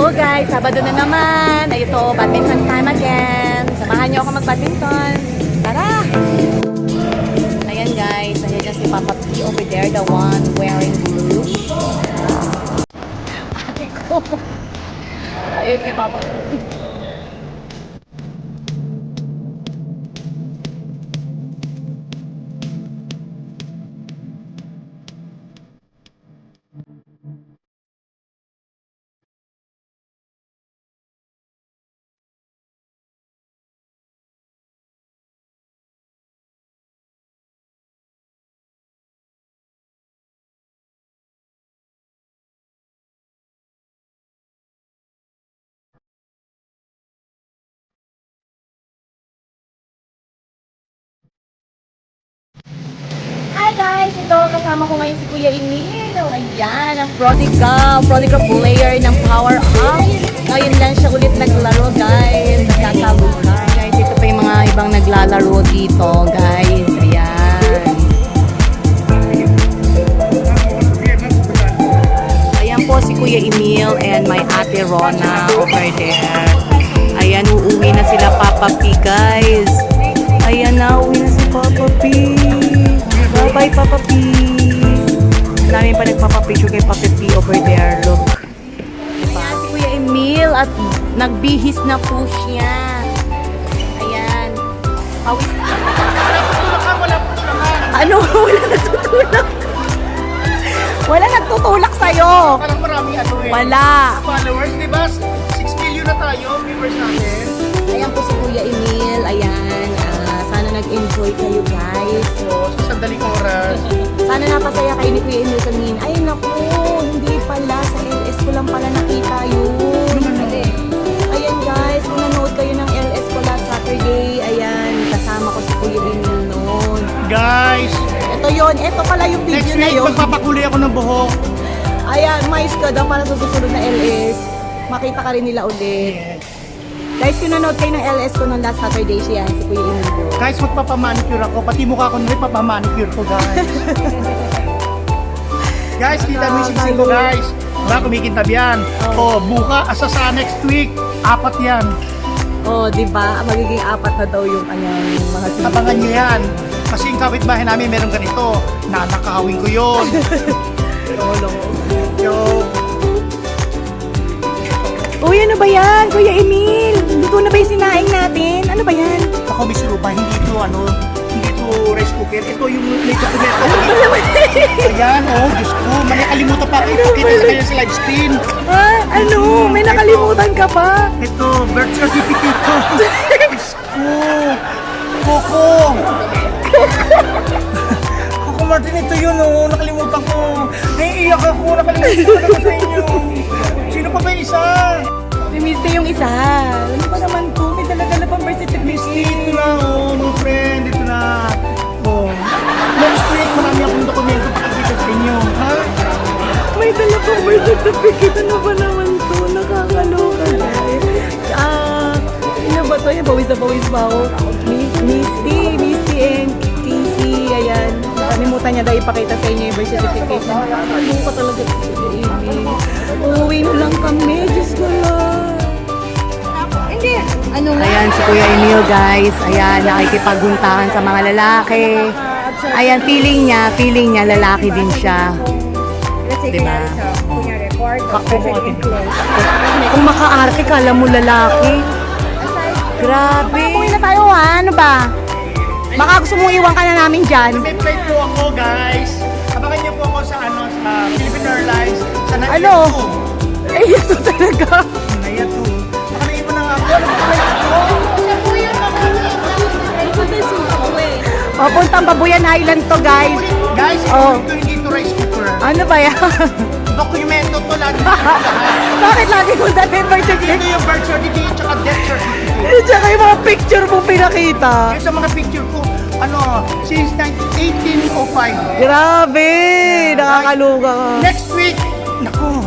Hello guys, Sabado na naman. Ay ito, badminton time again. Samahan niyo ako mag-badminton. Tara! Ayan guys, ayan dyan si Papa P over there, the one wearing blue. Ate ko. Ayun kay Papa P. Hi guys! Ito, kasama ko ngayon si Kuya Emil. Ayan, ang prodigal player ng Power Up. Ngayon lang siya ulit naglaro guys. Nagkakabuka. Guys, ito pa yung mga ibang naglalaro dito guys. Ayan. Ayan po si Kuya Emil and my ate Rona over there. Ayan, uuwi na sila Papa P guys. Ayan na, uuwi na si Papa P. Bye-bye, Papa P. Namin pa nagpapapicture kay Papa P over there. Look. Ayan, si Kuya Emil at nagbihis na po siya. Ayan. Pawis. Ano? Wala nagtutulak. Wala nagtutulak sa'yo. Parang maraming ano eh. Wala. Followers, di ba? 6 million na tayo, viewers natin. Ayan po si Kuya Emil. Ayan. Sana nag-enjoy kayo guys. So, sa sandaling oras. Sana napasaya kayo ni Kuya Emil kanina. Ay naku, hindi pala. Sa LS ko lang pala nakita yun. Ayan guys, kung nanood kayo ng LS ko last Saturday, ayan, kasama ko si Kuya Emil noon. Guys, Ito yun, ito pala yung video next na week yun. magpapakulay ako ng buhok. Ayan, mais ka daw para sa susunod na LS. Makita ka rin nila ulit. Guys, kung nanood kayo ng LS ko noong last Saturday, siya si Kuya Emil. Guys, magpapamanicure ako. Pati mukha ko nila, papamanicure ko guys. Guys, kita mo yung singsing ko guys. Diba, kumikintab yan. Oh, buka, sa next week, 4 yan. Oh, di ba? Magiging 4 na daw yung kanyang mga singsing. Abangan nyo yan. Kasi yung kapitbahay namin meron ganito. Nanakawin ko yun. Yo. Uy, ano ba yan? Kuya Emil, luto na ba yung sinaing natin? Ano ba yan? Ako bisirupa, hindi ito rice cooker. Ito yung later tomato. Ayan, oh, Diyos ko. Kalimutan pa ako ipakita sa kanya sa live stream. Ah, ano? May nakalimutan ka pa? Ito, birth certificate ko. Diyos ko. Coco. Coco Martin, ito yun, oh. Nakalimutan ko. Naiiyak ako. Nakalimutan ko sa inyo. Sino pa ba yung isa? Si Misty yung isa. Ano pa naman to? May dala-dala pang birth certificate. Ito na, oh, my friend. Ito na. Oh. Next week, marami akong dokumento pakikita sa inyo. Ha? May dala pang birth certificate. Ano ba naman to? Nakakaloka guys. Ano ba to? Bawis na bawis pa ako. Misty and Casey. Ayan. Nakalimutan niya daw ipakita sa inyo yung birth certificate. Nakakaloka talaga si Kuya Emil. Uuwi na lang kami. Diyos ko lang. Hindi. Ano nga? Ayan si Kuya Emil guys. Ayan, nakikipaguntahan sa mga lalaki. Ayan, feeling niya lalaki din siya. Diba? Kung maka-arte, kala mo lalaki. Grabe. Umuwi na tayo ha. Ano ba? Baka gusto mong iwan ka na namin dyan. May flight po ako, guys. Abangan niyo po ako sa Philippine Airlines. Sa Naya Ano? 2. Eh, ito talaga. Naya 2. Baka naiwan na nga ako. Ano ba flight ko? Papuntang Babuyan Island to guys. Guys, Oh. ito hindi ito rice cooker. Ano ba yan? Dokumento to lagi. Bakit lagi mo dati birth Ito certificate? yung birth certificate tsaka death certificate. Eh, tsaka yung mga picture mo pinakita. Yung sa mga picture ko, since 1805. Grabe! Nakakaluga ka. Next week, naku,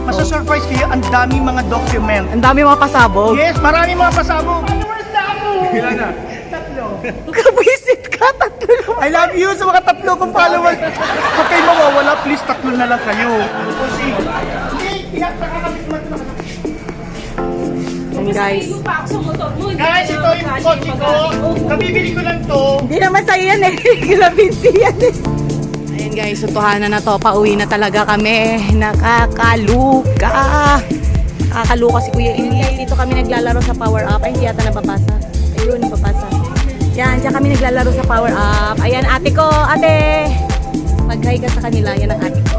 masa-surprise kayo, ang daming mga document. Ang dami mga pasabog. Yes, marami mga pasabog. Followers na ako! Ilan na? 3. Kabisit ka, tatlo. I love you sa mga 3 kong followers. Huwag kayo mawawala, please 3 na lang kayo. Kasi, pinakakabit mo ito. guys. Guys, ito yung kotse ko. Kabibili ko lang to. Hindi naman sa'yo yan eh. Kilabinsi yan eh. Ayan guys, sutuhanan na to. Pauwi na talaga kami. Nakakaluka. Nakakaluka si Kuya Emil. Dito kami naglalaro sa power up. Ay, hindi yata nababasa. Ayun, nababasa. Yan, dyan kami naglalaro sa power up. Ayan, ate ko. Ate! Mag-hi ka sa kanila. Yan ang ate ko.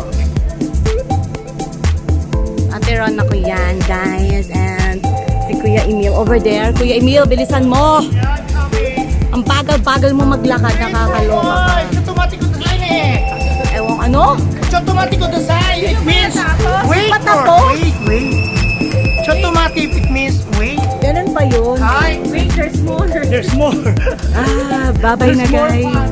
Ate Ron ako yan, guys. And si Kuya Emil over there. Kuya Emil, bilisan mo. Yan, sabi. Ang bagal-bagal mo maglakad. Nakakaloka ka. Ay, it's automatic design eh. Ewan, ano? It's automatic design. It means wait Patapos? wait. It's automatic. It means wait. Ganun ba yun? Hi. Wait, there's more. There's more. Ah, bye-bye na There's more guys. pa.